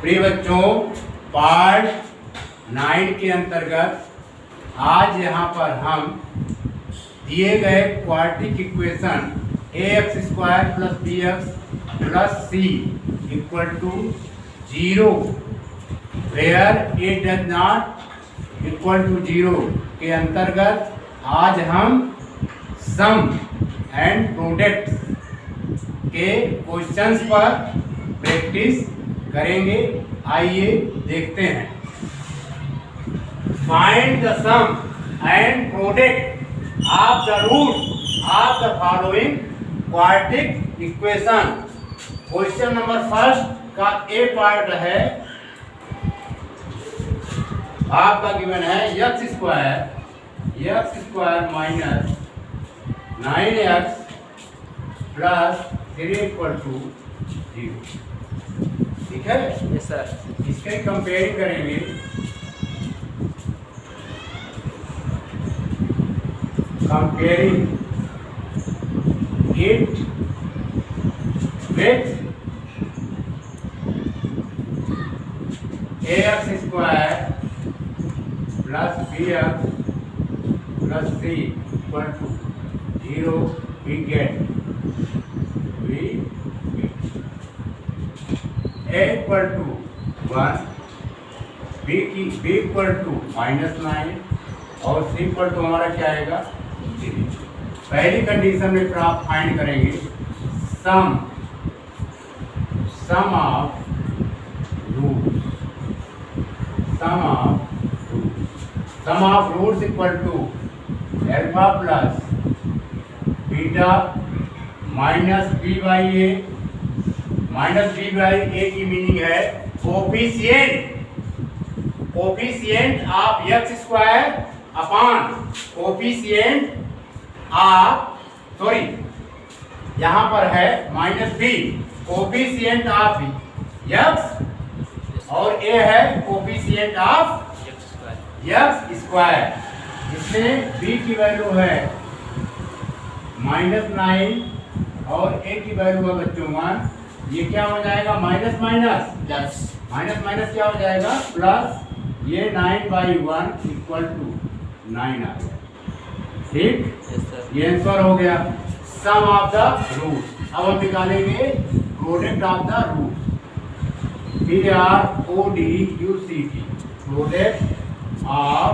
प्रिय बच्चों, पार्ट 9 के अंतर्गत आज यहाँ पर हम दिए गए quadratic equation ax² + bx + c = 0 where a does not = 0 के अंतर्गत आज हम सम एंड प्रोडक्ट के क्वेश्चंस पर प्रैक्टिस करेंगे। आइए देखते हैं। Find the sum and product of the root of the following quadratic equation. Question number first का ए पार्ट है, आपका गिवन है x² - 9x + 3 = 0। ठीक है? Yes sir. इसके कंपेयरिंग करेंगे। Comparing it with ax² + bx + c = 0 we get a = 1, b = -9 और c = हमारा क्या आएगा 3। पहली कंडीशन में आप फाइंड करेंगे sum of root = alpha plus beta minus b/a। Minus b/a की मीनिंग है coefficient of x² upon coefficient of यहाँ पर है -b, कोफिशिएंट ऑफ x और a है कोफिशिएंट ऑफ x²। इसमें b की वैल्यू है -9 और a की वैल्यू है बच्चों 1। ये क्या हो जाएगा माइनस क्या हो जाएगा प्लस। ये 9/1 = 9 आ गया। ठीक, ये आंसर हो गया सम ऑफ द रूट। अब हम निकालेंगे product of the root. PRODUCT product of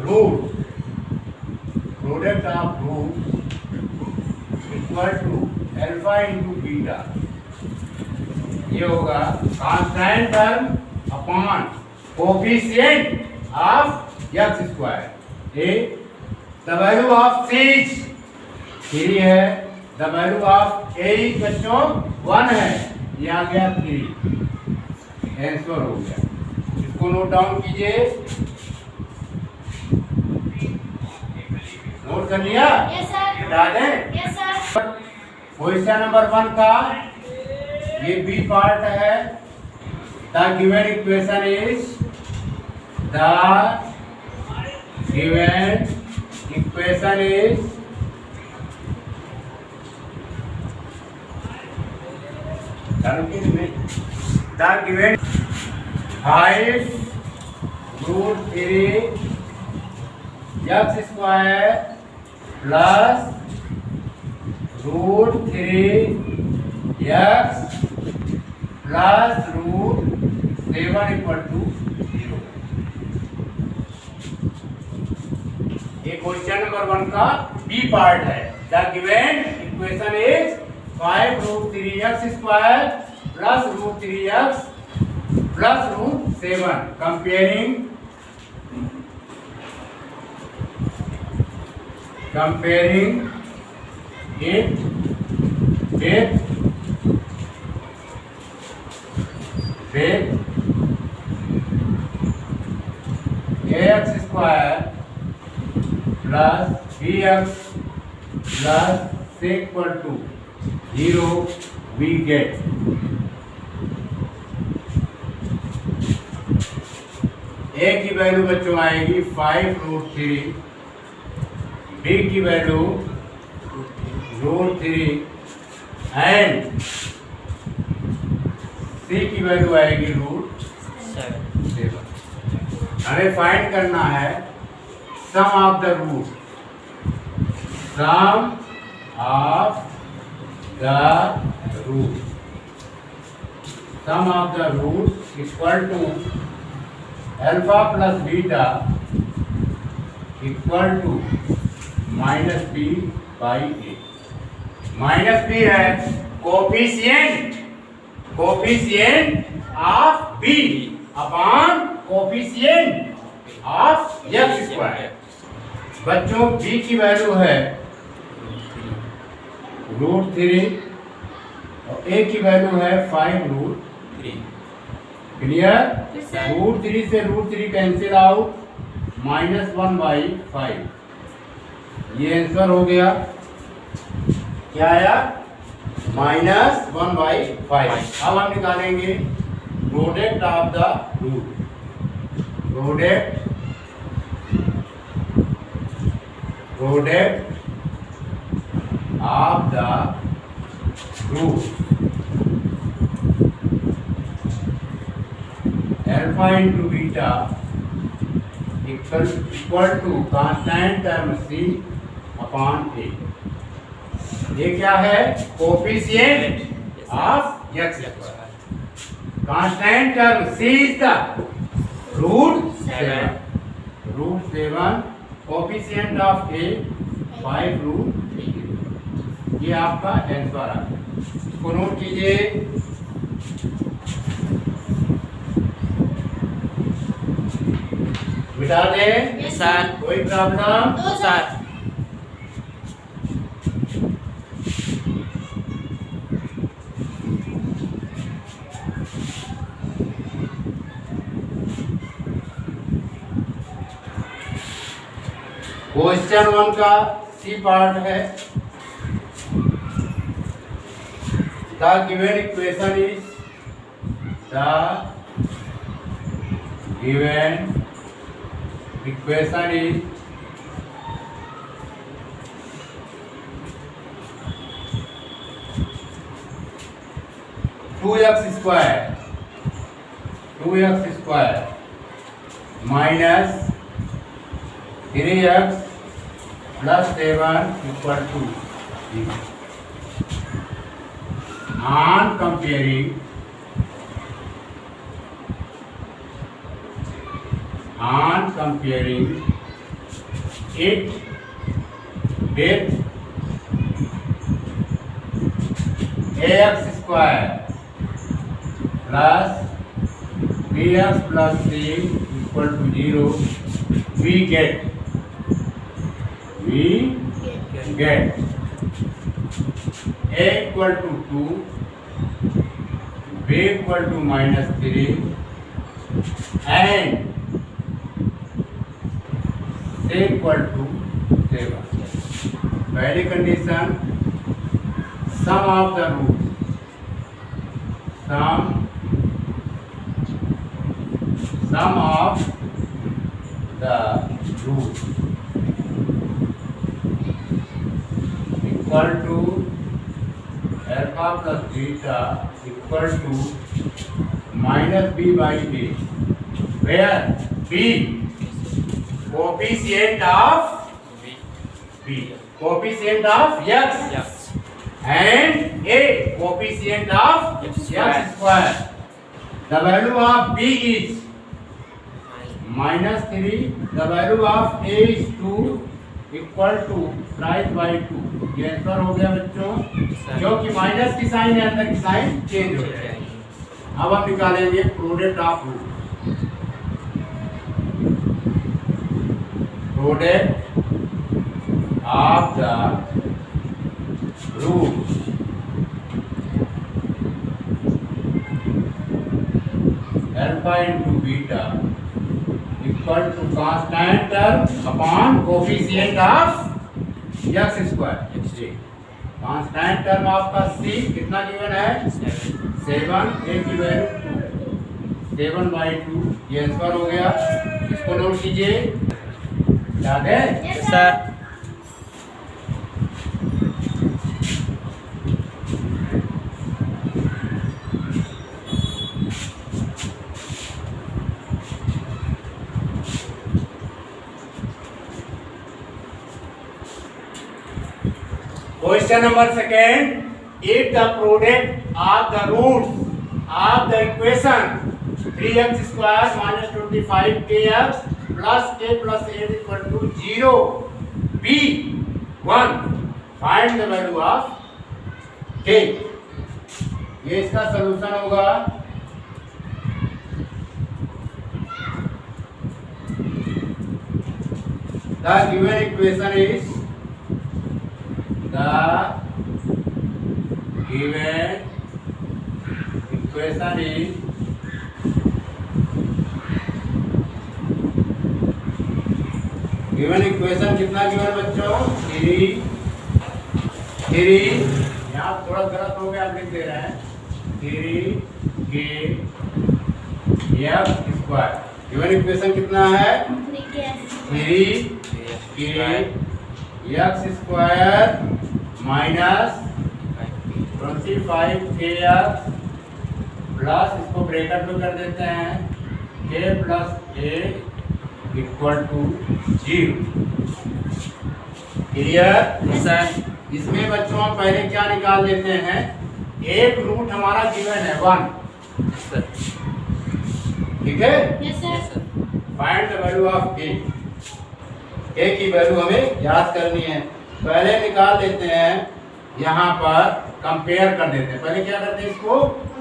root = alpha × beta. ये होगा constant term upon coefficient of x²। The value of c 3 है, द वैल्यू ऑफ a बच्चों 1 है, ये आ गया 3। आंसर हो गया। इसको नोट डाउन कीजिए। नोट कर लिया? Yes sir. बता दें? Yes sir. क्वेश्चन नंबर 1 का ये बी पार्ट है। The given equation is the given 5 √3 x² plus √3 x plus √7 = 0। ये क्वेश्चन नंबर 1 का बी पार्ट है। The given equation is 5 √3x² plus √3x plus √7। comparing it with ax² plus bx plus c = 0 we get a की value बच्चों आएगी 5 √3, b की value √3 and सी की value आएगी √7। हमें फाइंड करना है sum of the root, sum of the root, sum of the root equal to alpha plus beta equal to -b/a। -b है coefficient of b upon coefficient of x²। बच्चों b की value है √3 और a की value है 5√3। Clear? √3 से √3 cancel out, -1/5। ये answer हो गया। क्या आया? -1/5। अब हम निकालेंगे product of the root, product of the root. Alpha into beta equal to constant term c upon a। ये क्या है? Coefficient of x²। Constant term c is the √7, coefficient of a 5√3। ये आपका आंसर आ गया। इसको नोट कीजिए। मिटा दें सर। कोई प्रॉब्लम? सर। क्वेश्चन 1 का सी पार्ट है। The given equation is, the given equation is two x square minus 3x plus 7 equal to 0। On comparing it with ax square plus bx plus c equal to 0, we get a equal to 2, b equal to -3 and c equal to 7. पहली condition, sum of the root, sum of the root equal to alpha plus beta equal to -b/a, where b coefficient of x and a coefficient of x². The value of b is -3, the value of a is 2 equal to price by 2। ये answer हो गया बच्चों, क्योंकि minus की sign है, अंदर की sign change हो जाएगी। अब हम निकालेंगे product of root, product of the root alpha into beta equal to constant term upon coefficient of x²। Constant term आपका c कितना गिवन है? 7, a की वैल्यू 7/2। ये आंसर हो गया। इसको नोट कीजिए। याद है sir. Question number second. If the product of the roots of the equation 3x square minus 25kx plus k plus 8 equal to 0 be 1, find the value of k. ये इसका solution होगा. The given equation is given equation कितना given बच्चों? 3 यहाँ थोड़ा गलत हो गया, आप लिख दे रहे हैं 3k x square. Given equation कितना है? 3k x square minus 25kx plus, इसको ब्रैकेट में कर देते हैं, k plus a equal to 0. Clear? इसमें बच्चों हम पहले क्या निकाल लेते हैं? एक रूट हमारा गिवन है 1. ठीक है? Find the value of k. k की वैल्यू हमें याद करनी है. पहले निकाल लेते हैं, यहाँ पर कंपेयर कर देते हैं. पहले क्या करते हैं? इसको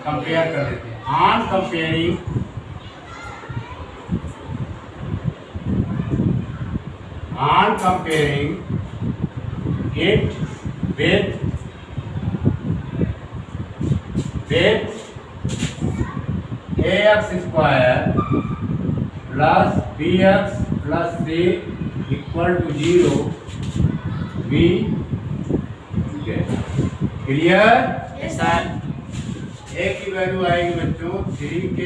कंपेयर कर देते हैं. On comparing it with ax square plus bx plus c equal to 0 we get. Clear? Yes sir. a की वैल्यू आएगी बच्चों 3k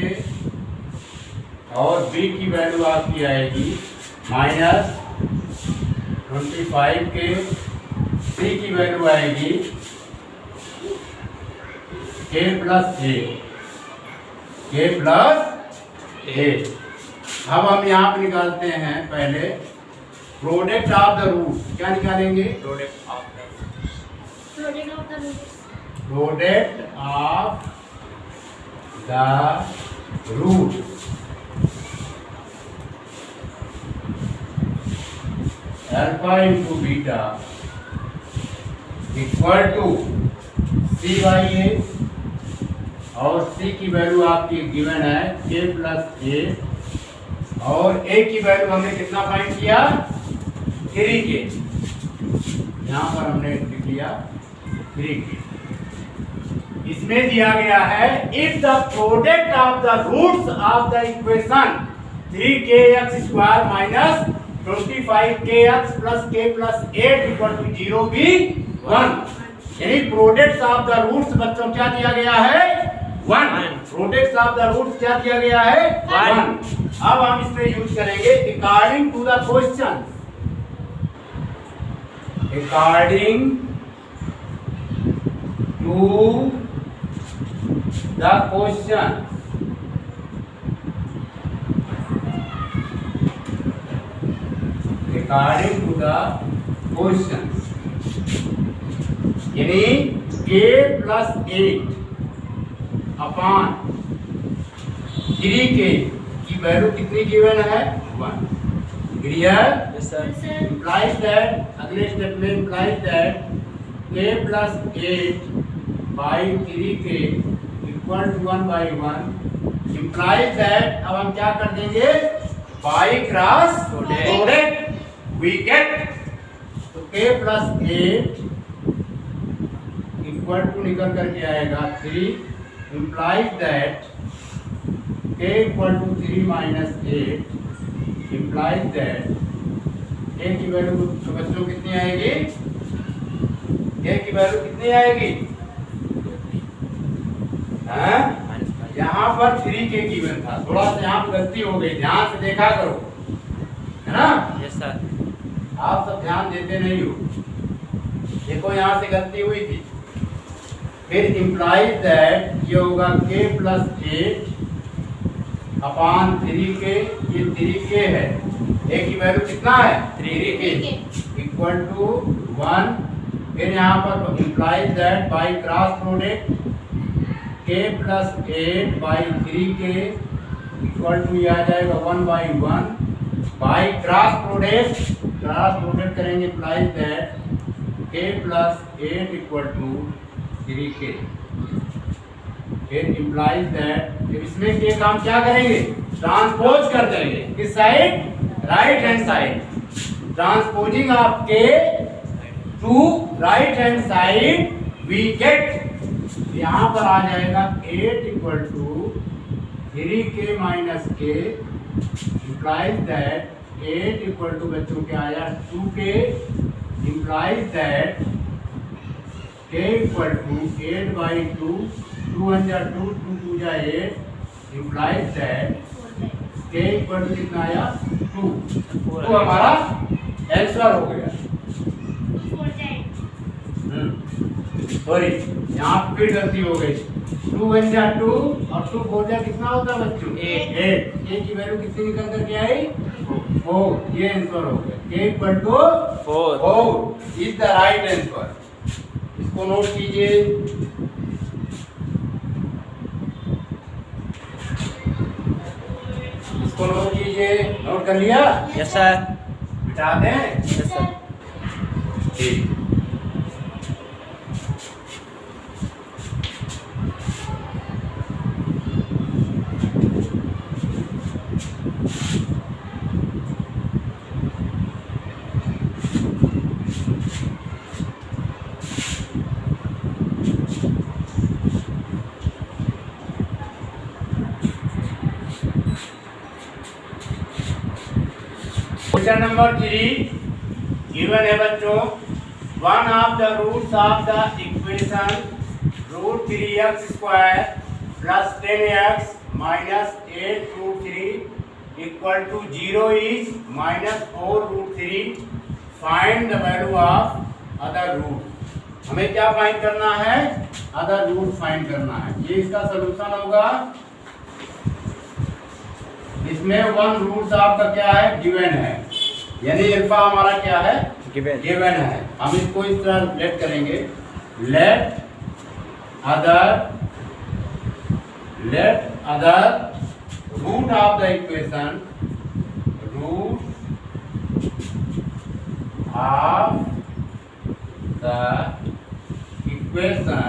और b की वैल्यू आपकी आएगी माइनस 25k. c की वैल्यू आएगी k प्लस a. अब हम यहाँ पे निकालते हैं पहले प्रोडक्ट ऑफ द रूट. क्या निकालेंगे? Product of the root. Alpha into beta equal to C by A, और सी की वैल्यू आपकी गिवन है k प्लस a, और a की वैल्यू हमने कितना फाइंड किया? 3k. यहाँ पर हमने लिख लिया 3k. इसमें दिया गया है if the product of the roots of the equation 3kx square minus 25kx plus k plus 8 equal to 0 भी 1. यानी प्रोडक्ट्स ऑफ द रूट्स बच्चों क्या दिया गया है? 1. प्रोडक्ट्स ऑफ द रूट्स क्या दिया गया है? 1. अब हम इसमें यूज करेंगे according to the question. According to the question. According to the questions, यानी k प्लस 8 अपॉन 3k की वैल्यू कितनी गिवन है? 1. Clear? Yes sir. implies that, अगले स्टेप में implies that k plus 8 by 3k equal to 1 by 1 implies that. अब हम क्या कर देंगे? by cross product we get. तो k प्लस 8 इक्वल टू निकल करके आएगा 3. implies that k equal to 3 minus 8 implies that k की वैल्यू बच्चों कितनी आएगी? k की वैल्यू कितनी आएगी? हाँ? यहाँ पर 3k गिवन था, थोड़ा सा यहाँ पर गलती हो गई, ध्यान से देखा करो, है ना? Yes sir. आप सब ध्यान देते नहीं हो. देखो यहाँ से गलती हुई थी. फिर implies that ये होगा k प्लस 8 अपॉन 3k. ये 3k है, a की वैल्यू कितना है? 3k equal to 1. k फिर यहाँ पर implies that by cross product k plus 8 by 3k equal to ये आ जाएगा 1/1 by क्रॉस प्रोडक्ट करेंगे implies that k plus 8 equal to 3k। फिर implies that फिर इसमें के काम क्या करेंगे, ट्रांसपोज कर देंगे किस side, right hand side. Transposing of k to right hand side we get, यहाँ पर आ जाएगा 8 equal to 3k minus k implies that 8 equal to बच्चों क्या आया 2k implies that k equal to 8/2 2 1 जा 2 2 2 जा 8 implies that k equal to कितना आया 2। तो हमारा आंसर हो गया। सॉरी यहाँ फिर गलती हो गई, 2 1 जा 2 और 2 4 जा कितना होता है बच्चों 8। k की वैल्यू कितनी निकल कर के आई 4। ये आंसर हो गया k equal to 4 is the right answer. इसको नोट कीजिए। इसको नोट कीजिए, नोट कर लिया? Yes sir. बिठा दें? Yes sir. ठीक। क्वेश्चन नंबर 3 गिवन है बच्चों, one of the roots of the equation √3x² plus 10x minus 8√3 equal to 0 is -4√3। Find the value of other root. हमें क्या फाइंड करना है, अदर रूट फाइंड करना है। ये इसका सलूशन होगा। इसमें वन रूट्स आपका क्या है गिवन है, यानी अल्फा हमारा क्या है गिवन है। हम इसको इस तरह लेट करेंगे, let other root of the equation root of the equation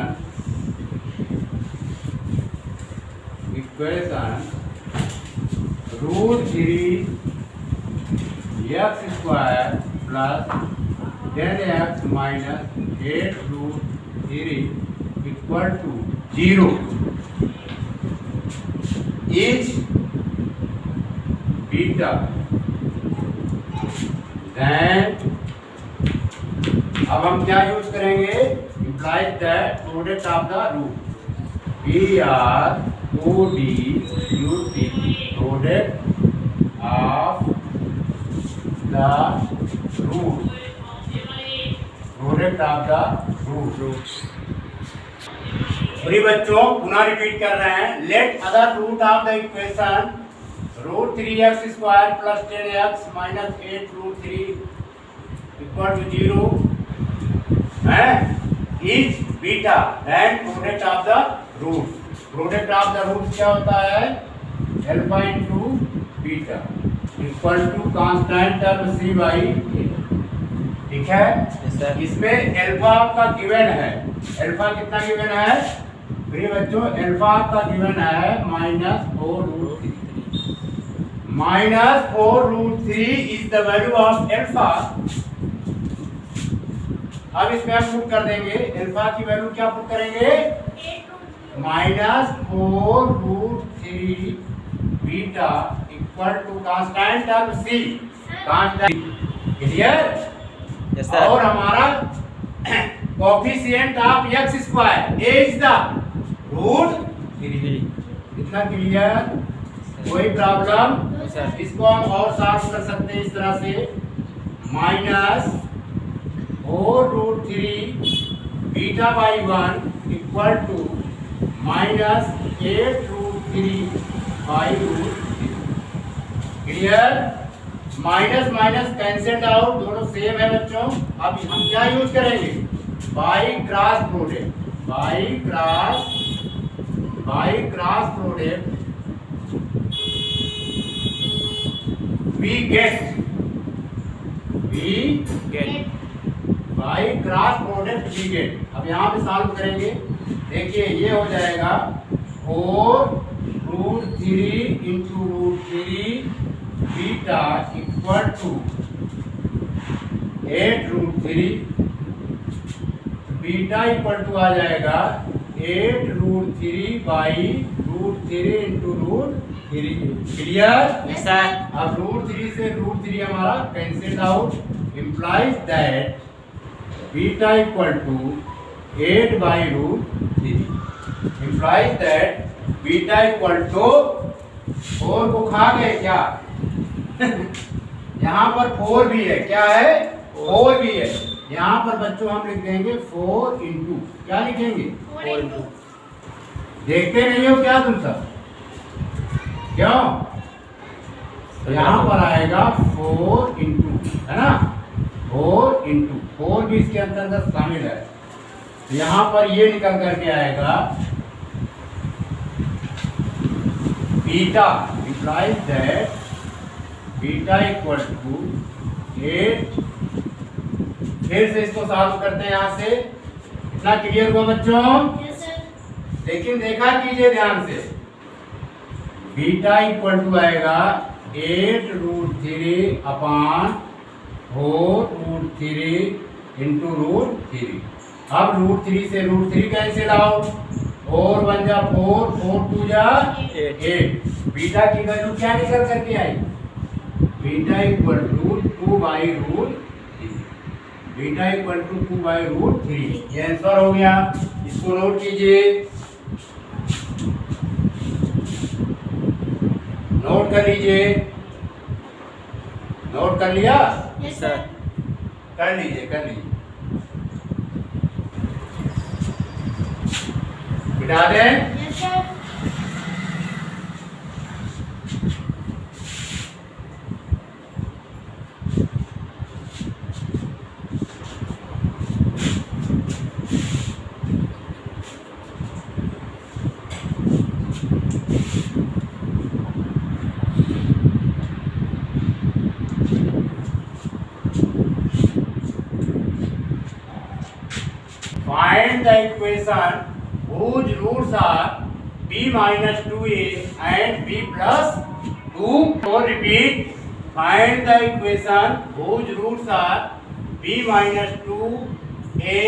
√3 x² plus 10x minus 8√3 equal to 0 is beta. Then अब हम क्या यूज करेंगे, implies that product of the root PRODUC product of the root। सभी बच्चों पुनः repeat कर रहे हैं, let other root of the equation √3x² plus 10x minus 8√3 equal to 0 है is beta and product of the root. Product of the root क्या होता है, alpha into beta equal to constant term c/a। ठीक है, इसमें alpha आपका given है। Alpha कितना गिवन है मेरे बच्चों, अल्फा आपका गिवन है -4√3। -4√3 is the value of alpha. अब इसमें हम पुट कर देंगे, अल्फा की वैल्यू क्या पुट करेंगे, -4√3 beta equal to constant term c, constant. Clear? Yes sir. और हमारा coefficient of x² a is the √3। इतना क्लियर? कोई प्रॉब्लम? इसको हम और साफ कर सकते हैं इस तरह से, -4√3 β/1 equal to -8√3 √3। Clear? Minus minus cancelled out, दोनों सेम है बच्चों। अब हम क्या यूज करेंगे, by cross product, by cross product we get by cross product we get। अब यहाँ पे सॉल्व करेंगे, देखिए ये हो जाएगा 4√3 into √3 beta equal to 8√3, beta equal to आ जाएगा 8√3 by √3 into √3। Clear? Yes, sir. अब √3 से √3 हमारा cancel out, implies that beta equal to 8 by √3, implies that beta equal to 4 को खा गए क्या? यहाँ पर 4 भी है, क्या है? 4 भी है। यहाँ पर बच्चों हम लिख देंगे 4 इंटू, क्या लिखेंगे? 4 into देखते नहीं हो क्या तुम सब? क्यों? तो यहाँ पर आएगा 4 इंटू, है ना? 4 इंटू 4 भी इसके अंतर्गत शामिल है। तो यहाँ पर ये निकल करके आएगा beta, implies that beta equal to 8। फिर से इसको सॉल्व करते हैं यहाँ से। इतना क्लियर हुआ बच्चों? लेकिन देखा कीजिए ध्यान से, बीटा इक्वल टू आएगा 8√3 अपान 4√3 इंटू √3। अब √3 से √3 कैंसिल आउट, 4 1 जा 4, 4 2 जा 8। बीटा की वैल्यू क्या निकल करके आई? Beta equal to 2 by √3, beta equal to 2 by √3। ये आंसर हो गया, इसको नोट कीजिए, नोट कर लीजिए। नोट कर लिया? Yes, sir. कर लीजिए, कर लीजिए, बिठा दें। Find the equation whose roots are b minus 2a and b plus 2. So repeat. Find the equation whose roots are b minus 2a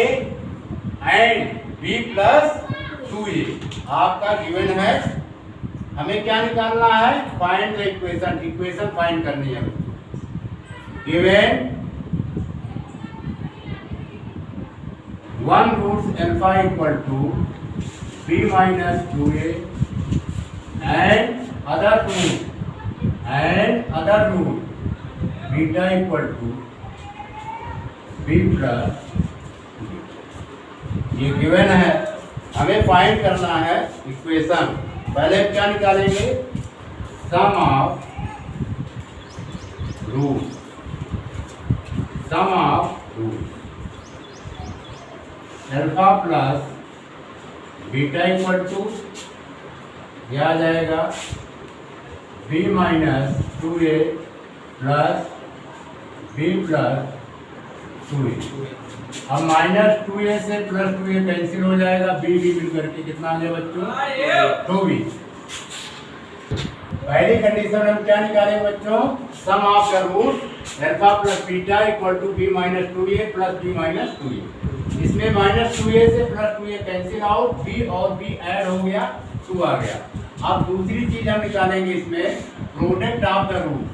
and b plus 2a. आपका गिवन है, हमें क्या निकालना है? Find the equation, equation find करनी है। Given 1 roots alpha equal to b minus 2a and other root beta equal to b plus 2a। ये given है, हमें फाइंड करना है इक्वेशन। पहले क्या निकालेंगे? Sum of root, sum of root alpha plus beta equal to, यह आ जाएगा b minus 2a plus b plus 2a। अब माइनस 2a से प्लस 2a कैंसिल हो जाएगा, b भी मिल करके कितना आ गया बच्चों? 2b। पहली कंडीशन हम क्या निकालेंगे बच्चों? Sum of the root alpha plus beta equal to b minus 2a plus b minus 2a। इसमें माइनस 2a से plus 2a cancel out, b और b ऐड हो गया, 2 आ गया। अब दूसरी चीज हम निकालेंगे इसमें, product of the root,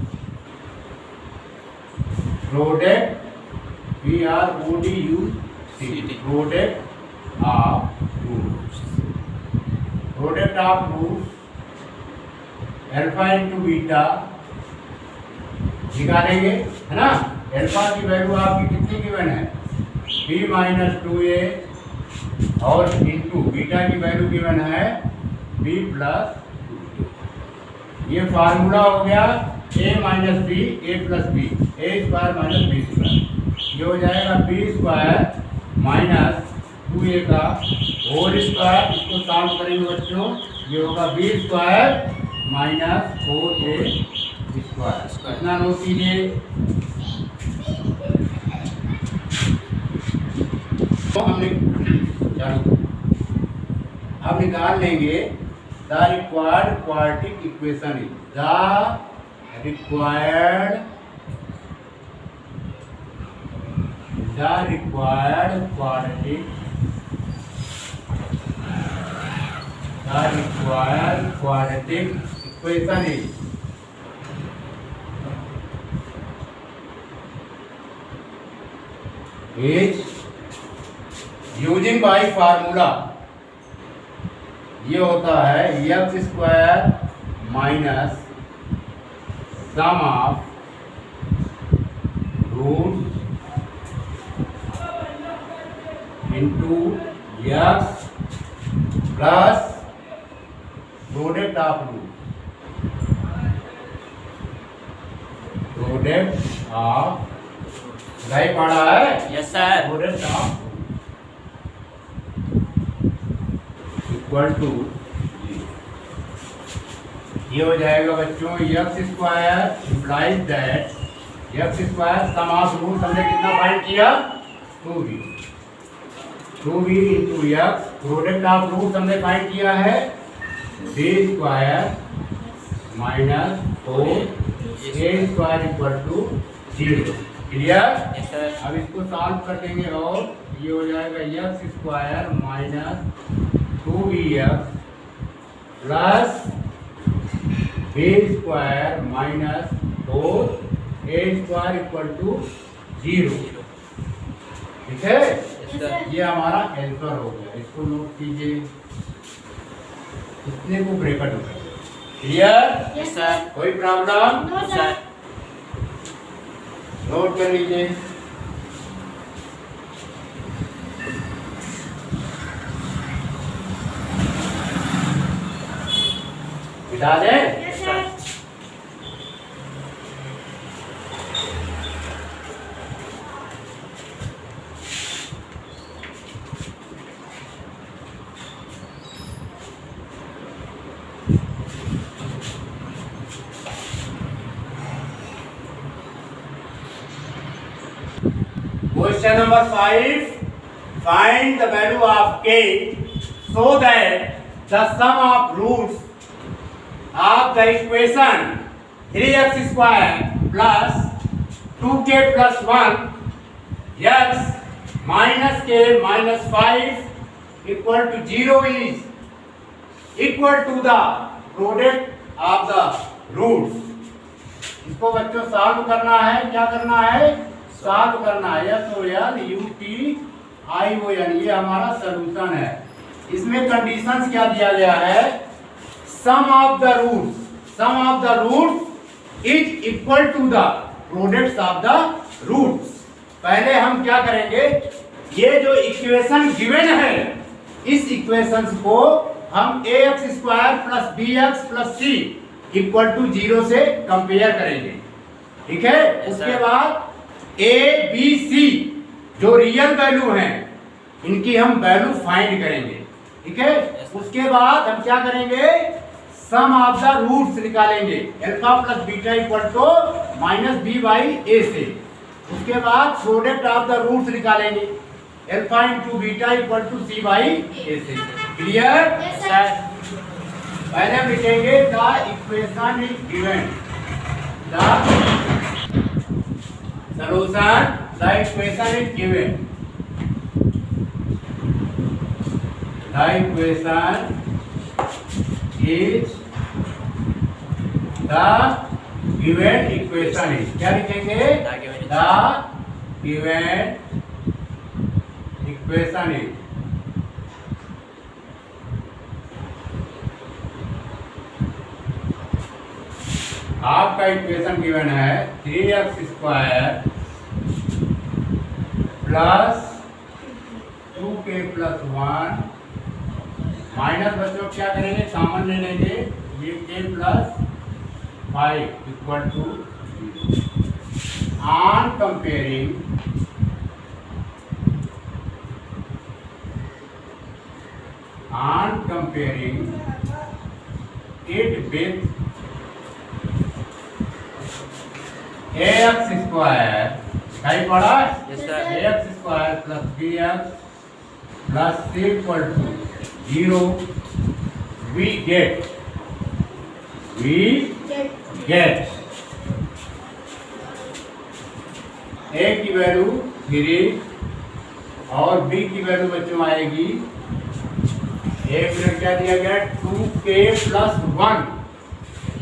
product PRODUCT, product of root, product of root alpha into beta निकालेंगे, है ना? अल्फा की वैल्यू आपकी कितनी गिवन है? b माइनस 2a और इंटू बीटा की वैल्यू गिवन है b प्लस 2। ये फार्मूला हो गया a minus B, a plus B, a square minus B square. ये हो जाएगा b स्क्वायर माइनस 2a का होल स्क्वायर, इसको सॉल्व करेंगे बच्चों, ये होगा b square minus 4a square. इतना नोट कीजिए। तो हमने चालू अब निकाल लेंगे the required quadratic equation is the required quadratic equation is using by formula, ये होता है x square minus sum of root into x plus product of नहीं पढ़ा है? Yes sir. Product of equal to ये हो जाएगा बच्चों x square implies that x square sum of root हमने कितना फाइंड किया 2b into x, product of root हमने फाइंड किया है b square minus 4a square equal to 0। Clear? Yes sir. अब इसको सॉल्व कर देंगे और ये हो जाएगा x square minus 2bx plus b square minus 4a square equal to 0। ठीक है? ये हमारा आंसर हो गया। इसको नोट कीजिए, इतने को ब्रेकअप हो गया। क्लियर? Yes sir. कोई प्रॉब्लम? No sir. नोट कर लीजिए। बिठा दे। Yes sir. Question number 5. Find the value of k so that the sum of roots of the equation 3x square plus 2k plus 1 x minus k minus 5 equal to 0 is equal to the product of the roots। इसको बच्चों solve करना है। क्या करना है? Solve करना है। SOLUTION, ये हमारा सॉल्यूशन है। इसमें कंडीशंस क्या दिया गया है? Sum of the roots is equal to the products of the roots. पहले हम क्या करेंगे, ये जो इक्वेशन गिवन है इस इक्वेशंस को हम ax square plus bx plus c equal to 0 से कंपेयर करेंगे। ठीक है? उसके बाद a b c जो रियल वैल्यू हैं इनकी हम वैल्यू फाइंड करेंगे। ठीक है? उसके बाद हम क्या करेंगे, सम ऑफ द रूट्स निकालेंगे, alpha plus beta equal to minus B by A से। उसके बाद प्रोडक्ट ऑफ द रूट्स निकालेंगे, alpha into beta equal to C by A से। क्लियर? Yes sir. पहले हम लिखेंगे the equation is given, the solution, the equation is given, the equation is the given equation is, क्या लिखेंगे? the given equation is आपका equation given है 3x square plus 2k plus 1 minus बच्चों क्या करेंगे, कॉमन ले लेंगे, ये k plus 5 equal to on comparing on comparing it with ax square, दिखाई पड़ा? Yes, sir. ax square plus bx plus c equal to 0, we get a की value 3 और b की वैल्यू बच्चों आएगी, एक मिनट क्या दिया गया 2k प्लस 1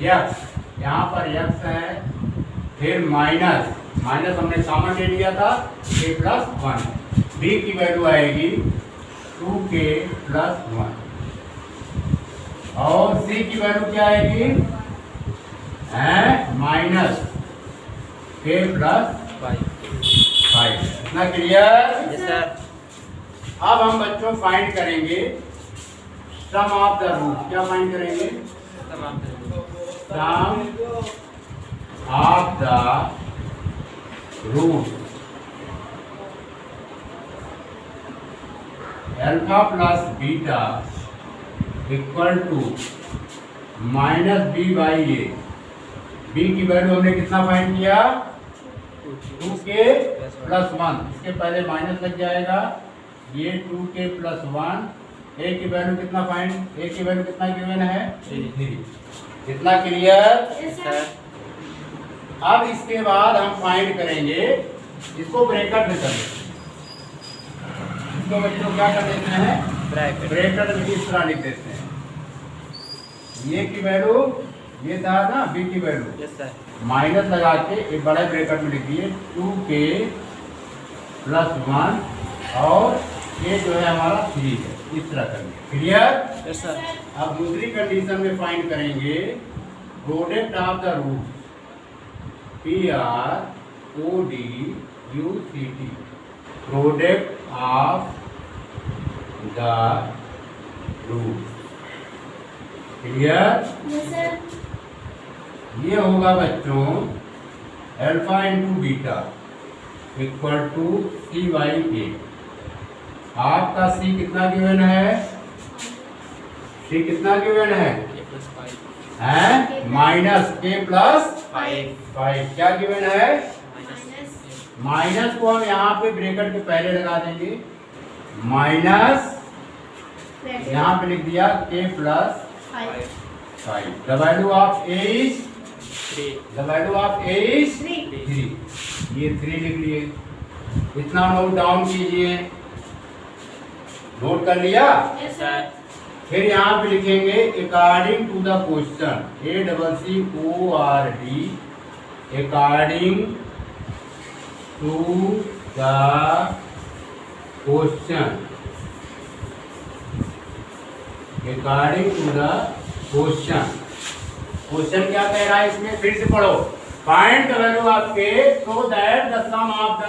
यक्स, यहाँ पर यक्स है, फिर माइनस हमने कॉमन ले लिया था k प्लस 1, b की वैल्यू आएगी 2k प्लस 1 और c की वैल्यू क्या आएगी माइनस k प्लस 5। इतना क्लियर? Yes, sir. अब हम बच्चों फाइंड करेंगे सम ऑफ द रूट। क्या फाइंड करेंगे? तमाम sum of the root. Alpha plus beta equal to minus B by A. B की वैल्यू हमने कितना फाइंड किया 2k प्लस 1, इसके पहले माइनस लग जाएगा, ये 2k प्लस 1। ए की वैल्यू कितना फाइंड, ए की वैल्यू कितना गिवन है 3। इतना क्लियर? Yes, sir. अब इसके बाद हम फाइंड करेंगे, इसको ब्रैकेट में कर देते हैं, इसको बच्चों क्या कर देते हैं ब्रैकेट में इस तरह लिख देते हैं। ये की वैल्यू ये था ना बी की वैल्यू, Yes, sir. माइनस लगा के एक बड़ा ब्रैकेट में लिख दिए 2k प्लस 1 और ये जो है हमारा 3 है, इस तरह करेंगे। क्लियर? Yes, sir. अब दूसरी कंडीशन में फाइंड करेंगे product of the root PRODUCT, product of the root. Clear? Yes, sir. ये होगा बच्चों alpha into beta equal to C by A. आपका सी कितना गिवन है, सी कितना गिवन है K plus 5. माइनस के प्लस 5. 5। क्या गिवन है? Minus. माइनस को हम यहाँ पे ब्रैकेट के पहले लगा देंगे, माइनस यहाँ पे लिख दिया के plus 5. 5। The value of A is 3. The value of A is 3। ये 3 लिख लिए, इतना नोट डाउन कीजिए। नोट कर लिया? Yes, sir. फिर यहाँ पे लिखेंगे according to the question, ACCORD, according to the question, according to the question. Question क्या कह रहा है इसमें, फिर से पढ़ो। Find the value of k so that the sum of the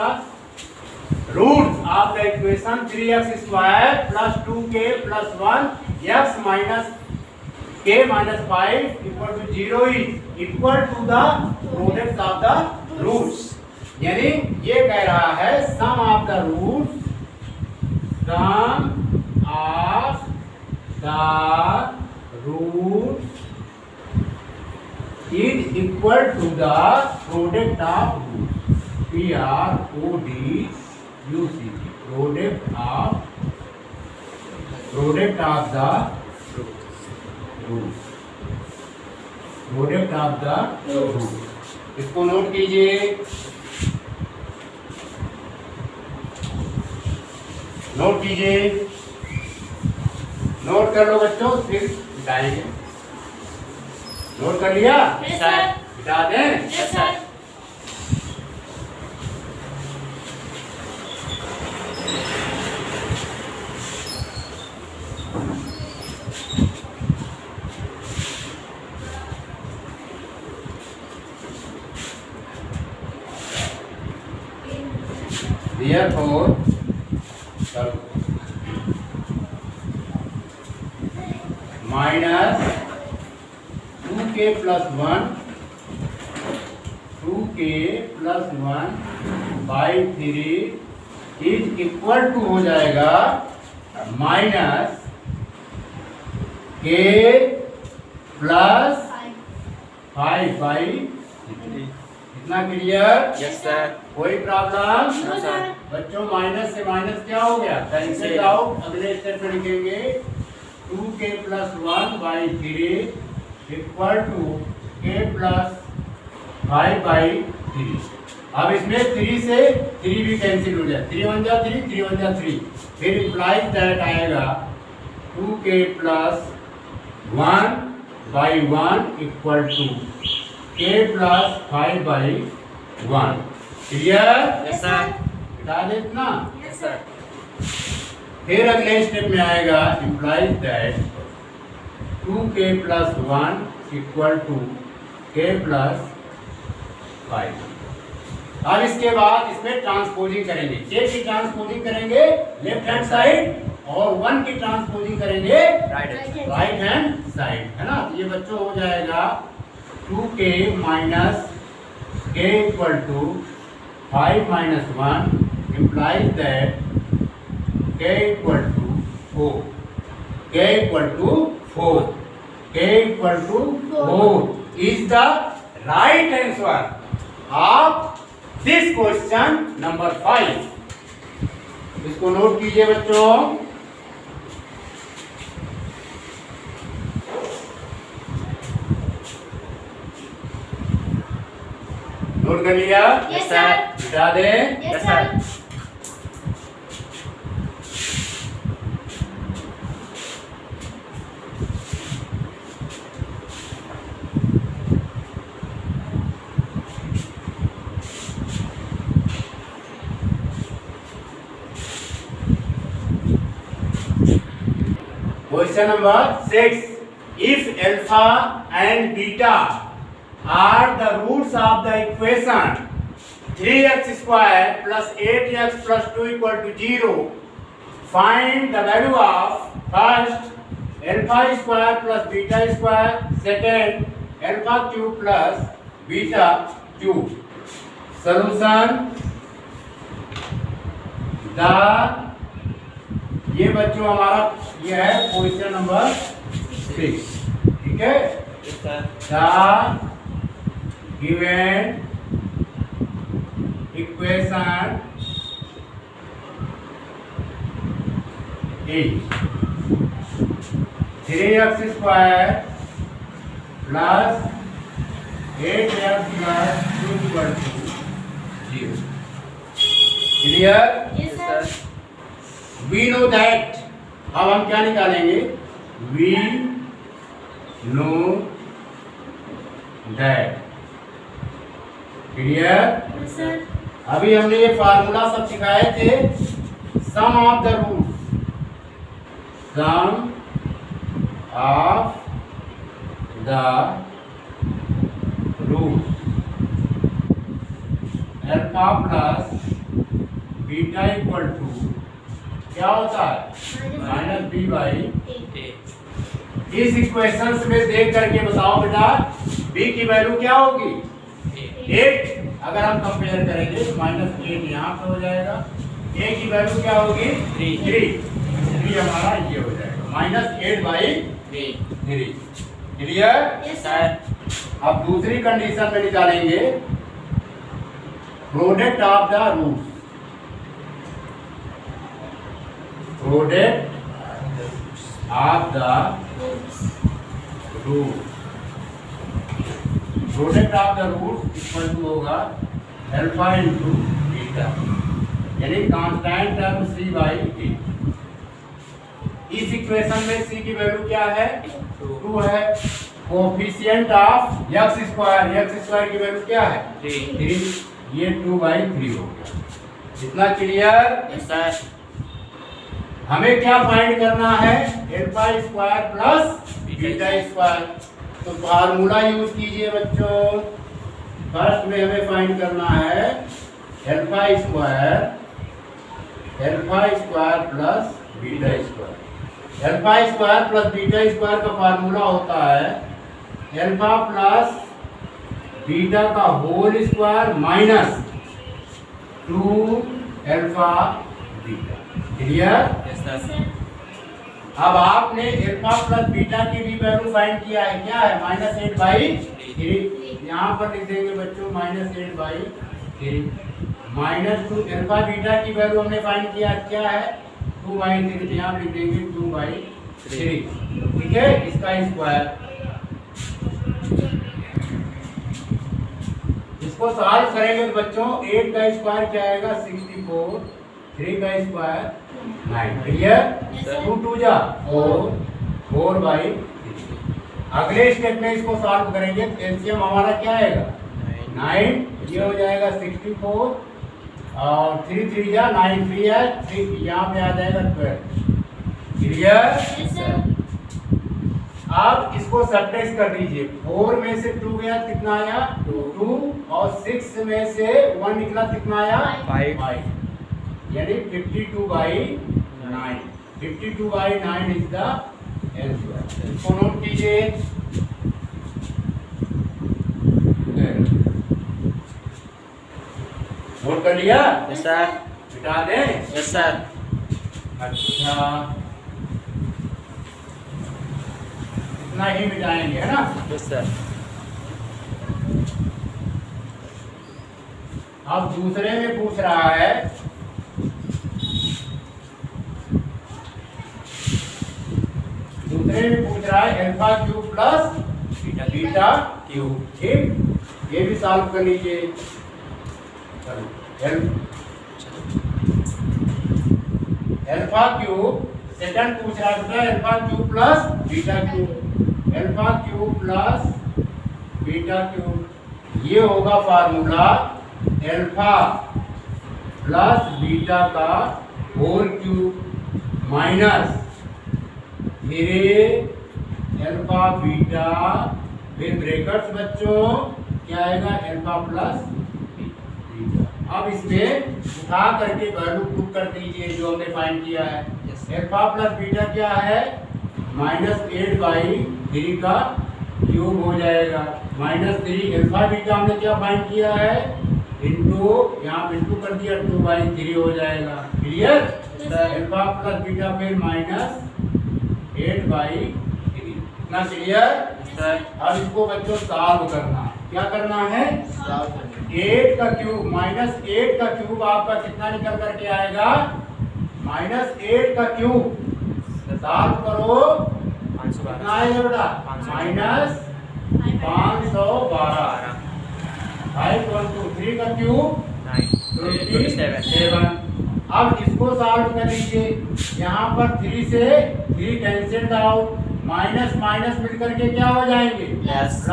roots of the equation 3x square plus 2k plus 1 x minus k minus 5 equal to 0 is equal to the product of the roots. यानी ये कह रहा है sum of the roots, sum of the roots is equal to the product of roots, PRODUCT, product of the roots, product of the roots। इसको note कीजिए, note कीजिए, note कर लो बच्चों, फिर बताएंगे। नोट कर लिया? Yes, sir. बता दें? Yes, sir. Therefore, minus 2k plus 1, 2k plus 1 by 3 is equal to हो जाएगा माइनस के प्लस 5 बाई 3। इतना क्लियर? Yes sir. कोई प्रॉब्लम? No sir. बच्चों माइनस से माइनस क्या हो गया? Cancel out. अगले स्टेप में लिखेंगे 2k plus 1 by 3 equal to k plus 5 by 3। अब इसमें 3 से 3 भी कैंसिल हो जाए, 3 1 जा 3, 3 1 जा 3, फिर इम्प्लाइज दैट आएगा 2k plus 1 by 1 equal to k plus 5 by 1। Clear? Yes sir. बता दे इतना। Yes sir. फिर अगले स्टेप में आएगा implies that 2k plus 1 equal to k plus 5। अब इसके बाद इसमें ट्रांसपोजिंग करेंगे, k की ट्रांसपोजिंग करेंगे लेफ्ट हैंड साइड और 1 की ट्रांसपोजिंग करेंगे राइट हैंड साइड, है ना? तो ये बच्चों हो जाएगा 2k minus k equal to 5 minus 1 implies that k equal to 4, k equal to 4, k equal to 4 is the right answer of this question number 5। इसको नोट कीजिए बच्चों। नोट कर लिया? Yes sir. बता दे। Yes sir. Question number 6. If alpha and beta are the roots of the equation 3x square plus 8x plus 2 equal to 0, find the value of first alpha square plus beta square, second alpha cube plus beta cube. Solution. ये बच्चों हमारा ये है question number 6, ठीक है? Yes sir. The given equation is 3x square plus 8x plus 2 equal to 0। Clear? Yes sir. We know that। अब हम क्या निकालेंगे? We know that। Clear? Yes sir. अभी हमने ये फार्मूला सब सिखाए थे। Sum of the roots, sum of the roots alpha plus beta equal to क्या होता है? Minus B by. इस इक्वेशन में देख करके बताओ बेटा b की वैल्यू क्या होगी? 8। अगर हम कंपेयर करेंगे तो -8 यहाँ पे हो जाएगा। a की वैल्यू क्या होगी? 3 हमारा ये हो जाएगा -8 बाई 3। क्लियर? Yes sir. अब दूसरी कंडीशन में निकालेंगे product of the roots. Product of the root, product of the root equal to होगा अल्फा इंटू बीटा, यानी constant term c by d। इस इक्वेशन में c की वैल्यू क्या है? 2 है। कोफिशिएंट ऑफ x स्क्वायर की वैल्यू क्या है? 3। ये 2/3 हो गया। इतना क्लियर? Yes sir. हमें क्या फाइंड करना है? Alpha square plus beta square. तो फार्मूला यूज कीजिए बच्चों। फर्स्ट में हमें फाइंड करना है alpha square plus beta square. Alpha square plus beta square का फार्मूला होता है अल्फा प्लस बीटा का whole square minus 2 alpha beta. Clear? Yes sir. अब आपने अल्फा प्लस बीटा की भी वैल्यू फाइंड किया है, क्या है -8/3। यहाँ पर लिख देंगे बच्चों -8/3 -2 अल्फा बीटा की वैल्यू हमने फाइंड किया, क्या है 2/3, यहाँ लिख देंगे 2/3, ठीक है, इसका स्क्वायर। इसको सॉल्व करेंगे तो बच्चों 8 का स्क्वायर क्या आएगा 64, 3 का स्क्वायर 9, क्लियर। 2 2 जा 4/3। अगले स्टेप में इसको सॉल्व करेंगे तो एलसीएम हमारा क्या आएगा 9, ये हो जाएगा 64 और 3 3 जा 9 3 है 3, यहाँ पे आ जाएगा 12, क्लियर। अब इसको सब्ट्रैक्ट कर दीजिए, 4 में से 2 गया कितना आया 2 और 6 में से 1 निकला कितना आया 5, यानी 52/9। 52/9 इज द आंसर। इसको नोट कीजिए। नोट कर लिया? Yes sir. मिटा दें? Yes sir. अच्छा, इतना ही मिटाएंगे, है ना? Yes sir. अब दूसरे में पूछ रहा है alpha cube plus beta cube, ठीक, ये भी सॉल्व कर लीजिए। अल्फा क्यूब सेकंड पूछ रहा है alpha cube plus beta cube, alpha cube plus beta cube, ये होगा फार्मूला अल्फा प्लस बीटा का होल क्यूब माइनस मेरे अल्फा बीटा फिर ब्रैकेट्स बच्चों क्या आएगा अल्फा प्लस बीटा। अब इसमें उठा करके वैल्यू पुट कर दीजिए जो हमने फाइंड किया है। अल्फा प्लस बीटा क्या है -8/3 का क्यूब हो जाएगा, -3 अल्फा बीटा हमने क्या फाइंड किया है इंटू, यहाँ इंटू कर दिया 2/3 हो जाएगा, क्लियर। अल्फा प्लस बीटा फिर -8/3, इतना क्लियर। अब इसको बच्चों सॉल्व करना, क्या करना है 8 का क्यूब -8 का क्यूब आपका कितना निकल करके आएगा -8 का क्यूब, सॉल्व करो कितना आएगा बेटा -512, 5 का क्यूब 27। अब इसको सॉल्व कर लीजिए, यहाँ पर 3 से 3 कैंसिल्ड आउट, माइनस माइनस मिलकर के क्या हो जाएंगे प्लस,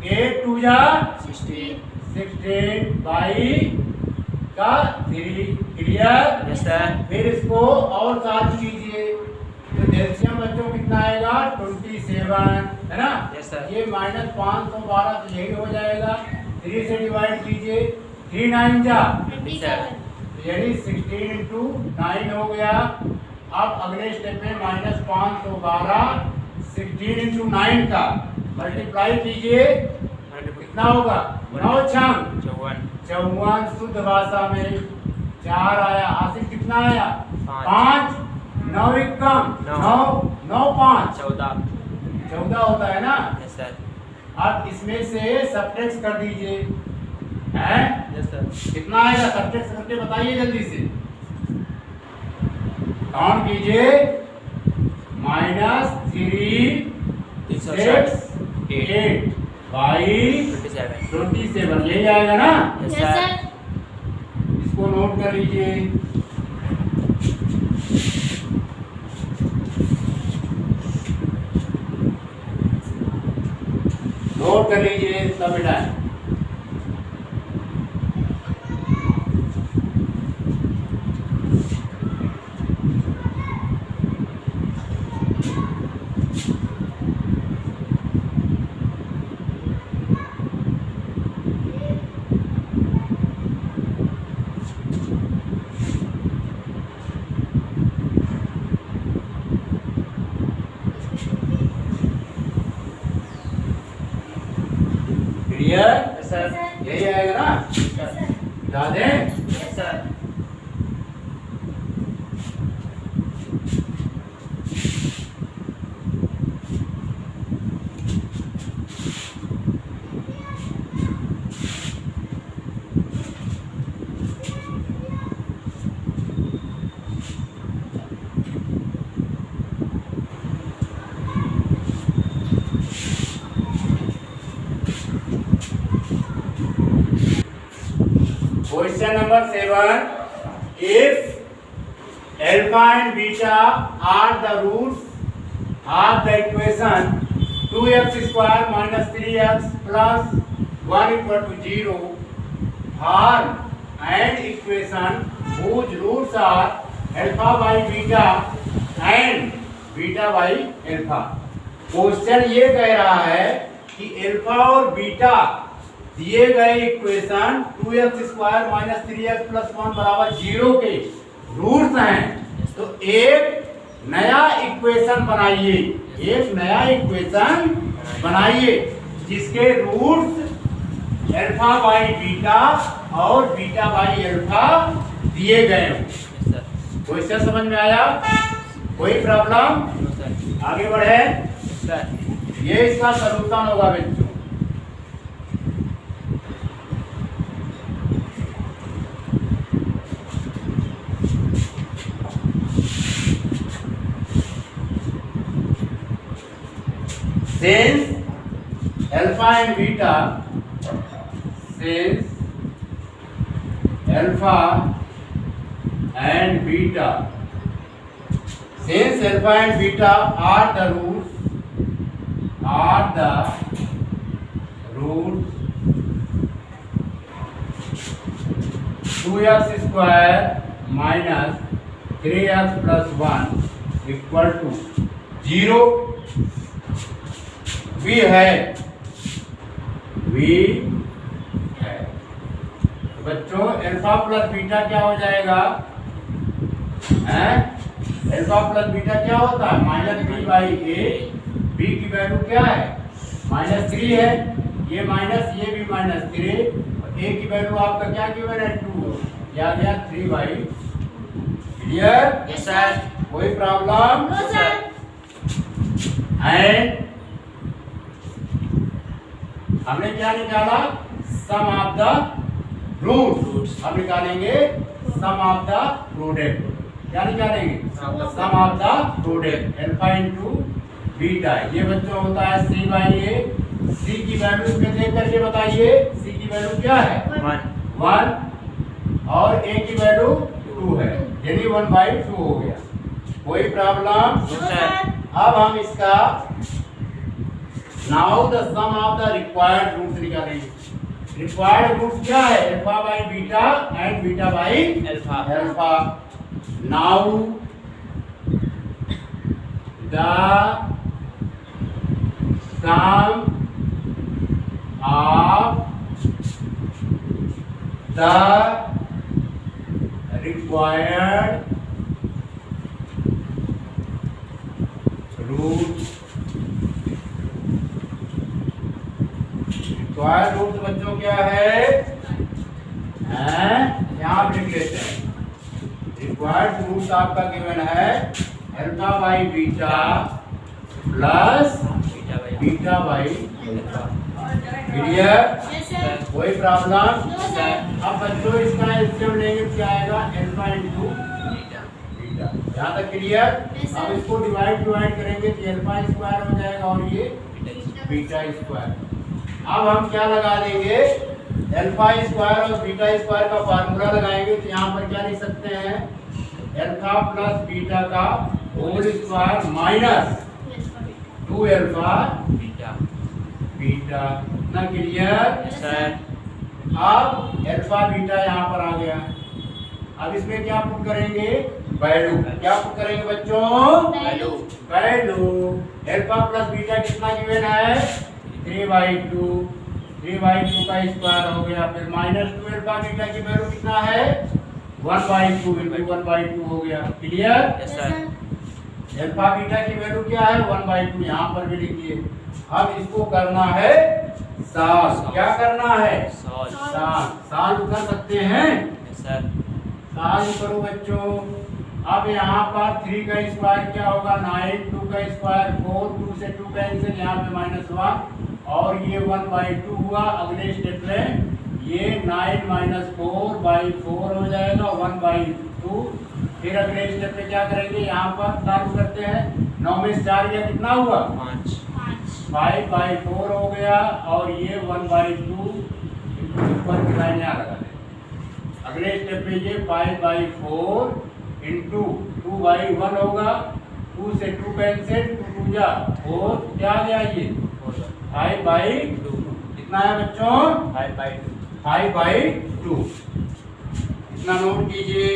8 2 जा 16/3, क्लियर। फिर इसको और सॉल्व कीजिए तो एलसीएम बच्चों कितना आएगा 27, है ना। ये -512 तो यही हो जाएगा, 3 से डिवाइड कीजिए 3 9 जा 27, यानी 16 × 9 हो गया। अब अगले स्टेप में -512 16 × 9 का मल्टीप्लाई कीजिए, कितना होगा 9 6 54, शुद्ध भाषा में 4 आया, हासिल कितना आया 5, 9 1 कम 9 9 5 14 होता है ना। अब इसमें से सब्ट्रैक्ट कर दीजिए, हैं कितना आएगा सब्ट्रैक्ट करके बताइए जल्दी से, काउंट कीजिए -3 6 8/27, यही आएगा ना। इसको नोट कर लीजिए। नोट कर लीजिए सब बेटा। यही आएगा ना, बता दें। Question number 7. If alpha and beta are the roots of the equation 2x square minus 3x plus 1 equal to 0, form an equation whose roots are alpha by beta and beta by alpha. Question ये कह रहा है कि alpha और beta दिए गए equation 2x square minus 3x plus 1 बराबर 0 के रूट्स हैं। तो एक नया इक्वेशन बनाइए, एक नया इक्वेशन बनाइए जिसके रूट्स अल्फा बाई बीटा और बीटा बाई अल्फा दिए गए हों। क्वेश्चन समझ में आया? कोई प्रॉब्लम? आगे बढ़े। ये इसका सलूशन होगा बच्चों। Since alpha and beta, since alpha and beta, since alpha and beta are the roots two x square minus 3x plus 1 equal to 0, V है। बच्चों अल्फा प्लस बीटा क्या हो जाएगा? अल्फा प्लस बीटा क्या होता है? Minus B by A. B की value क्या है? माइनस 3 है। ये माइनस, ये भी माइनस 3। ए की वैल्यू आपका क्या गिवन है? 2। क्या गया? 3 बाई। क्लियर? Yes sir. कोई प्रॉब्लम? No sir. एंड हमने क्या निकाला? Sum of the roots. हम निकालेंगे सम ऑफ द प्रोडक्ट। क्या निकालेंगे? Sum of the product alpha into beta. ये बच्चों होता है सी बाई ए। सी की वैल्यू में देख करके बताइए। सी की वैल्यू क्या है? 1 और ए की वैल्यू 2 है, यानी 1/2 हो गया। कोई प्रॉब्लम? अब हम इसका now the sum of the required roots निकालेंगे। रिक्वायर्ड रूट्स क्या है? Alpha by beta and beta by alpha. Now the sum of the required roots। Required roots बच्चों क्या है? यहाँ पर लिख लेते हैं। रिक्वायर्ड रूट्स आपका गिवन है alpha by beta plus beta by. Clear? कोई प्रॉब्लम? अब बच्चों इसका एलसीएम लेंगे क्या आएगा? Alpha into beta. यहाँ तक क्लियर? अब इसको डिवाइड करेंगे तो अल्फा स्क्वायर हो जाएगा और ये बीटा स्क्वायर। अब हम क्या लगा देंगे? अल्फा स्क्वायर और बीटा स्क्वायर का फार्मूला लगाएंगे तो यहाँ पर क्या लिख सकते हैं? अल्फा प्लस बीटा का whole square minus 2 alpha beta. ना क्लियर? अब अल्फा बीटा यहाँ पर आ गया। अब इसमें क्या पुट करेंगे? वैल्यू। क्या पुट करेंगे बच्चों? वैल्यू। अल्फा प्लस बीटा कितना गिवन है? 3/2। 3/2 का स्क्वायर हो गया। फिर माइनस 2 अल्फा बीटा की वैल्यू कितना है? 1/2 इंटू 1/2 हो गया। क्लियर? अल्फा बीटा की वैल्यू क्या है? 1/2। यहाँ पर भी लिखिए। अब इसको करना है सॉल्व। क्या करना है? सॉल्व कर सकते हैं? सॉल्व करो बच्चों। अब यहाँ पर 3 का स्क्वायर क्या होगा? 9। 2 का स्क्वायर 4। 2 से 2 कैंसिल, यहाँ पे -1 और ये 1/2 हुआ। अगले स्टेप में ये 9 - 4/4 हो जाएगा 1/2। फिर अगले स्टेप पे क्या करेंगे? यहाँ पर सॉल्व करते हैं। 9 में 4 या कितना हुआ? 5/4 हो गया और ये 1/2 ऊपर की लाइन यहाँ लगा दें। अगले स्टेप पे ये 5/4 इंटू 2/1 होगा, 2 से 2 कैंसिल, 2 2 जा 4, क्या आ गया ये 5/2। कितना है बच्चों 5/2। 5/2। इतना नोट कीजिए।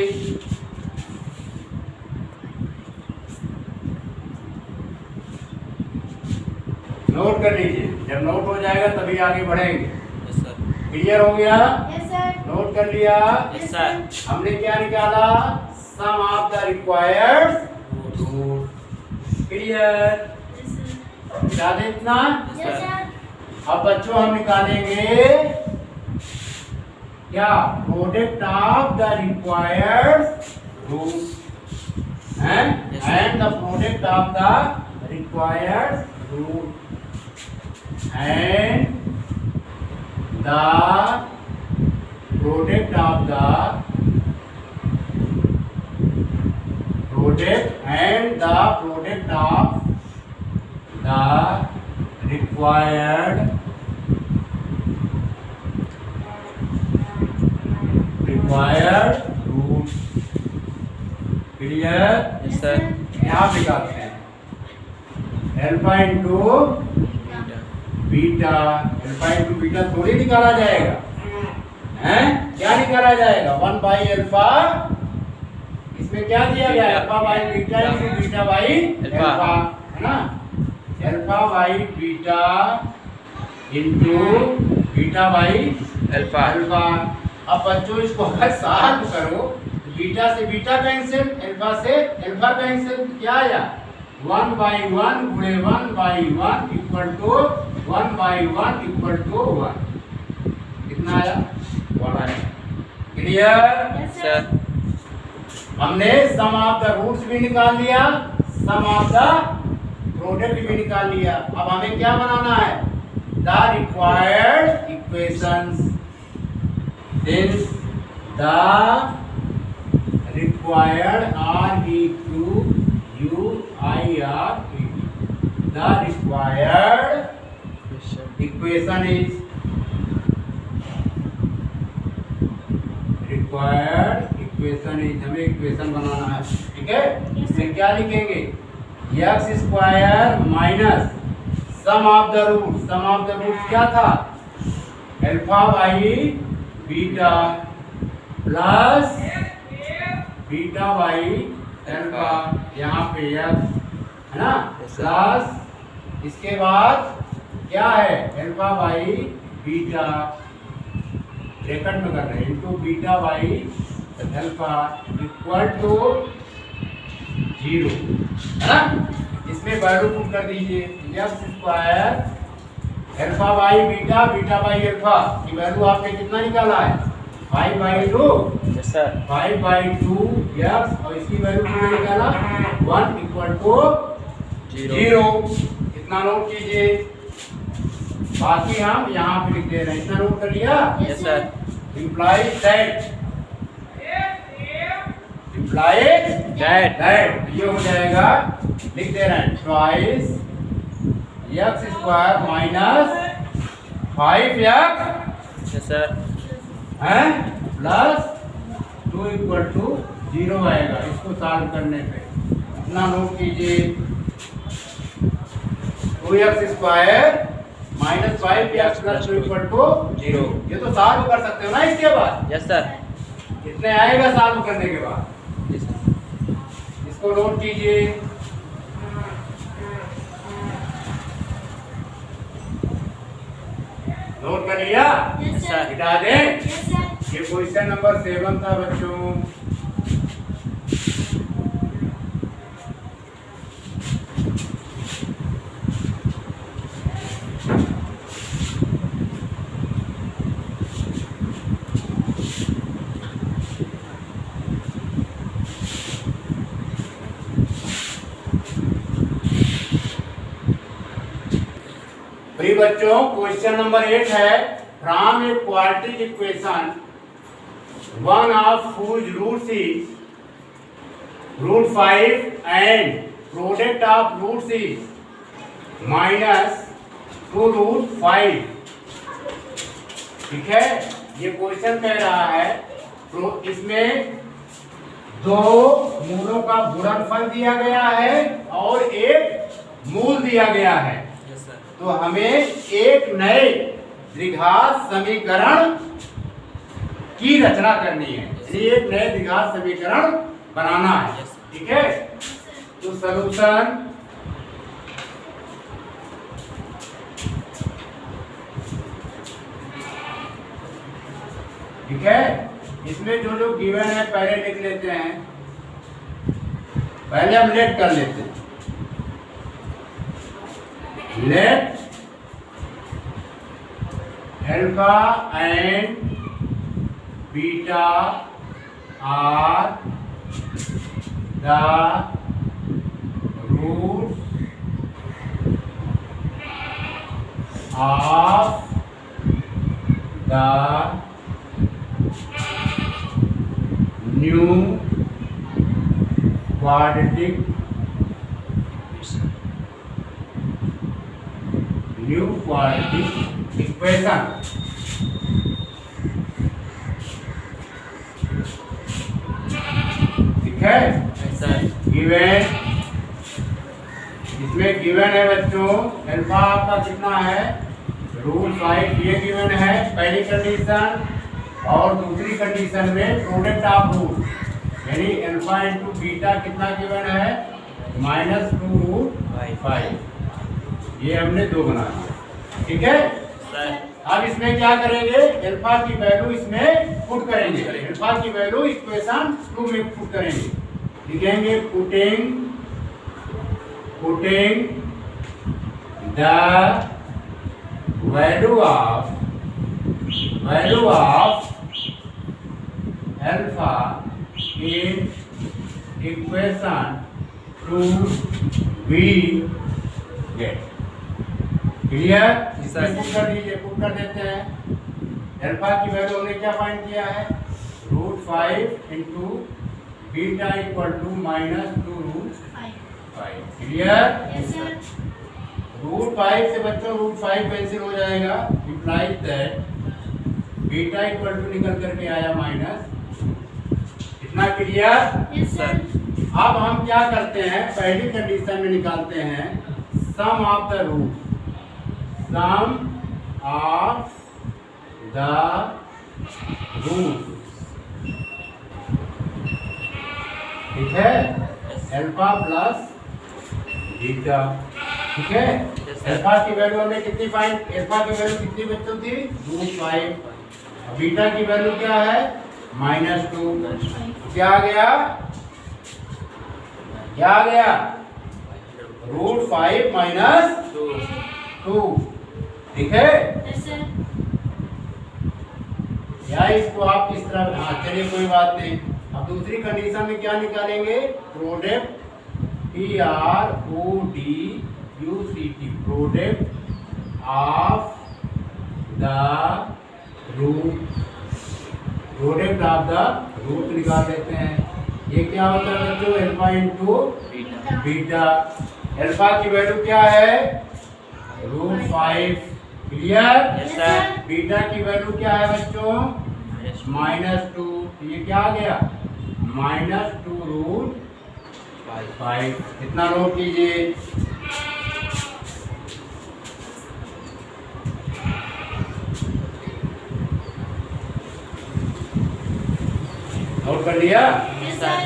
नोट कर लीजिए, जब नोट हो जाएगा तभी आगे बढ़ेंगे। Yes sir. क्लियर हो गया? Yes, sir. नोट कर लिया? Yes sir. हमने क्या निकाला? Sum of the required root. Clear? Yes, sir. मिटा दे इतना। Yes, sir. अब बच्चों हम निकालेंगे क्या? Product of the required root and the product of the required root and the product of the product and the product of the required root। Clear? Yes sir. यहाँ पे निकालते हैं alpha into beta. Alpha into beta थोड़ी निकाला जाएगा, हैं? क्या निकाला जाएगा? 1/अल्फा। इसमें क्या दिया गया? Alpha by beta into beta by alpha, है ना? Alpha by beta into beta by alpha. Alpha. अब बच्चों इसको अगर सॉल्व करो, बीटा से बीटा कैंसिल, अल्फा से अल्फा कैंसिल, क्या आया? 1/1 गुणे 1/1 इक्वल टू 1/1 इक्वल टू 1। कितना आया? 1। क्लियर? Yes, sir. sir. हमने सम ऑफ द रूट्स भी निकाल लिया, सम ऑफ द प्रोडक्ट भी निकाल लिया। अब हमें क्या बनाना है? The required equations. Since the required REQUIRED, the required equation is हमें इक्वेशन बनाना है, ठीक है? इसमें क्या लिखेंगे? x² minus sum of the root. Sum of the root क्या था? Alpha by beta plus beta by alpha, यहाँ पे x है ना, प्लस इसके बाद क्या है? अल्फा बाई बीटा ब्रैकेट में कर रहे हैं into beta by alpha equal to 0, है ना? इसमें वैल्यू पुट कर दीजिए। x² alpha by beta, beta by alpha की वैल्यू आपने कितना निकाला है? 5/2। Yes sir. 5/2 x और इसकी वैल्यू कितना निकाला? 1 इक्वल टू 0। इतना नोट कीजिए। बाकी हम यहाँ पे लिख दे रहे हैं। इतना नोट कर लिया? Yes sir. implies that ये हो जाएगा, लिख दे रहे हैं twice x² minus 5x yes sir. हैं प्लस 2 इक्वल टू 0 आएगा इसको सॉल्व करने पे। इतना नोट कीजिए। 2x² minus 5x plus 2 equal to 0। ये तो सॉल्व कर सकते हो ना इसके बाद? Yes sir. कितने आएगा सॉल्व करने के बाद? Yes sir. इसको नोट कीजिए। नोट कर लिया? Yes, sir. मिटा दें। Yes, sir. ये क्वेश्चन नंबर 7 था बच्चों। प्रिय बच्चों, क्वेश्चन नंबर 8 है, from a quadratic equation one of whose roots is √5 and product of roots is -2√5। ठीक है, ये क्वेश्चन कह रहा है तो इसमें दो मूलों का गुणनफल दिया गया है और एक मूल दिया गया है। Yes sir. तो हमें एक नए द्विघात समीकरण की रचना करनी है, एक नए द्विघात समीकरण बनाना है। Yes. ठीक है, तो सॉल्यूशन ठीक है, इसमें जो जो गिवन है पहले लिख लेते हैं, पहले हम लेट कर लेते हैं। Let alpha and beta are the root of the new quadratic equation। ठीक है, यस सर। गिवन, इसमें गिवन है बच्चों अल्फा आपका कितना है √5, ये गिवन है पहली कंडीशन। और दूसरी कंडीशन में प्रोडक्ट ऑफ रूट यानी अल्फा इंटू बीटा कितना गिवन है -2√5, ये हमने 2 बना दिया। ठीक है, सर। अब इसमें क्या करेंगे, अल्फा की वैल्यू इसमें पुट करेंगे, अल्फा की वैल्यू इक्वेशन 2 में पुट करेंगे। लिखेंगे putting the value of alpha in equation 2 we get. Clear, इसमें पुट कर दीजिए, पुट कर देते हैं। अल्फा की वैल्यू हमने क्या फाइंड किया है √5 into beta equal to -2√5। Clear, Yes, sir. √5 से बच्चों √5 कैंसिल हो जाएगा, implies that beta equal to निकल करके आया माइनस। इतना क्लियर। Yes, sir. अब हम क्या करते हैं, पहली कंडीशन में निकालते हैं sum of the root, sum of the root. ठीक है, अल्फा प्लस बीटा। ठीक है, Yes, sir. अल्फा की वैल्यू हमने कितनी फाइंड, अल्फा की वैल्यू कितनी बच्चों थी √5, बीटा की वैल्यू क्या है -2। क्या आ गया, क्या आ गया √5 - 2। ठीक है, Yes, sir. या इसको आप इस तरह, हाँ चलिए कोई बात नहीं। अब दूसरी कंडीशन में क्या निकालेंगे, product PRODUCT, product of the root, product of the root निकाल देते हैं। ये क्या होता है बच्चों, अल्फा इंटू बीटा। अल्फा की वैल्यू क्या है √5। Clear, Yes, sir. बीटा की वैल्यू क्या है बच्चों -2। ये क्या आ गया -2√5। कितना नोट कीजिए, नोट कर लिया, Yes, sir.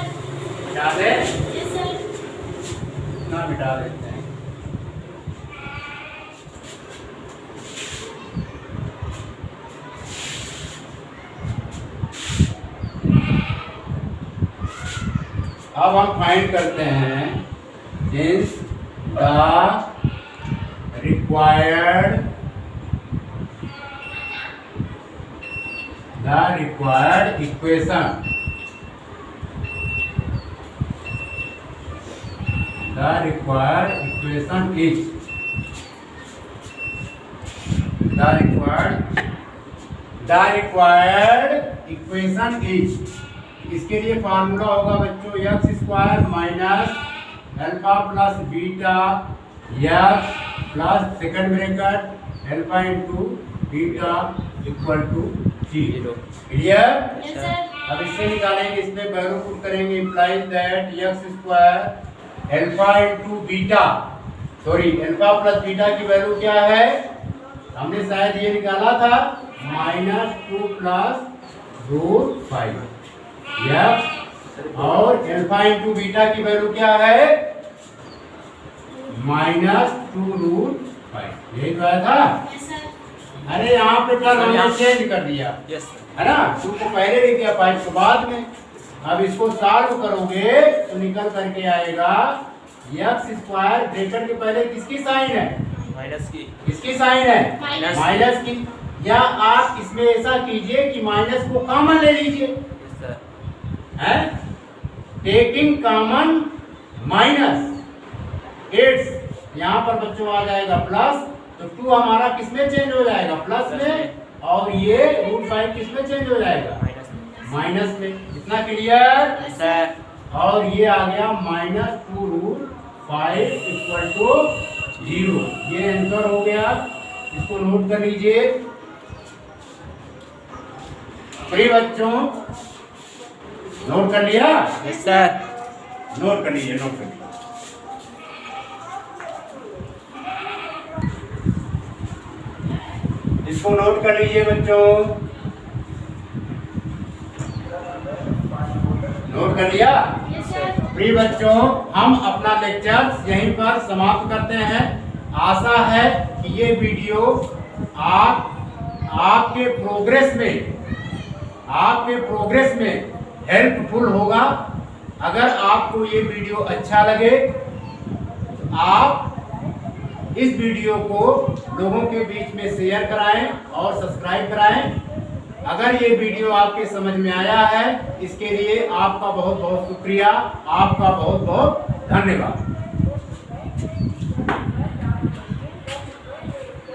मिटा दे, Yes, sir. इतना मिटा देते हैं। अब हम फाइंड करते हैं since the required equation, the required equation is, the required equation is, इसके लिए फार्मूला होगा बच्चों x² minus alpha plus beta x plus second bracket alpha into beta equal to 0। Clear, Yes, sir. अब इससे निकालेंगे, इसमें वैल्यू पुट करेंगे, implies that x square alpha into beta, sorry alpha plus beta की value क्या है, हमने शायद ये निकाला था -2 प्लस रूट 5 और अल्फा इनटू बीटा की वैल्यू क्या है -2 रूट 5, यही तो आया था। Yes, sir. अरे यहाँ पे क्या हमने चेंज कर दिया यस सर, है ना, 2 को पहले लिख दिया 5 को बाद में। अब इसको सॉल्व करोगे तो निकल करके आएगा x स्क्वायर, ब्रैकेट के पहले किसकी साइन है, माइनस की, किसकी साइन है, Minus. माइनस की। या आप इसमें ऐसा कीजिए कि माइनस को कॉमन ले लीजिए, यस सर, है टेकिंग कॉमन माइनस, इट्स यहाँ पर बच्चों आ जाएगा प्लस, तो 2 हमारा किसमें चेंज हो जाएगा, प्लस में, और ये रूट 5 किसमें चेंज हो जाएगा, माइनस, माइनस में। इतना क्लियर। यस सर, और ये आ गया -2 रूट 5 इक्वल टू 0, ये आंसर हो गया। इसको नोट कर लीजिए प्रिय बच्चों, नोट कर लिया, यस सर, नोट कर लीजिए, नोट कर लीजिए। इसको नोट कर लीजिए बच्चों, नोट कर लिया। Yes, sir. प्रिय बच्चों, हम अपना लेक्चर यहीं पर समाप्त करते हैं। आशा है कि ये वीडियो आपके प्रोग्रेस में हेल्पफुल होगा। अगर आपको ये वीडियो अच्छा लगे, आप इस वीडियो को लोगों के बीच में शेयर कराएं और सब्सक्राइब कराएं। अगर ये वीडियो आपके समझ में आया है, इसके लिए आपका बहुत बहुत शुक्रिया, आपका बहुत बहुत धन्यवाद।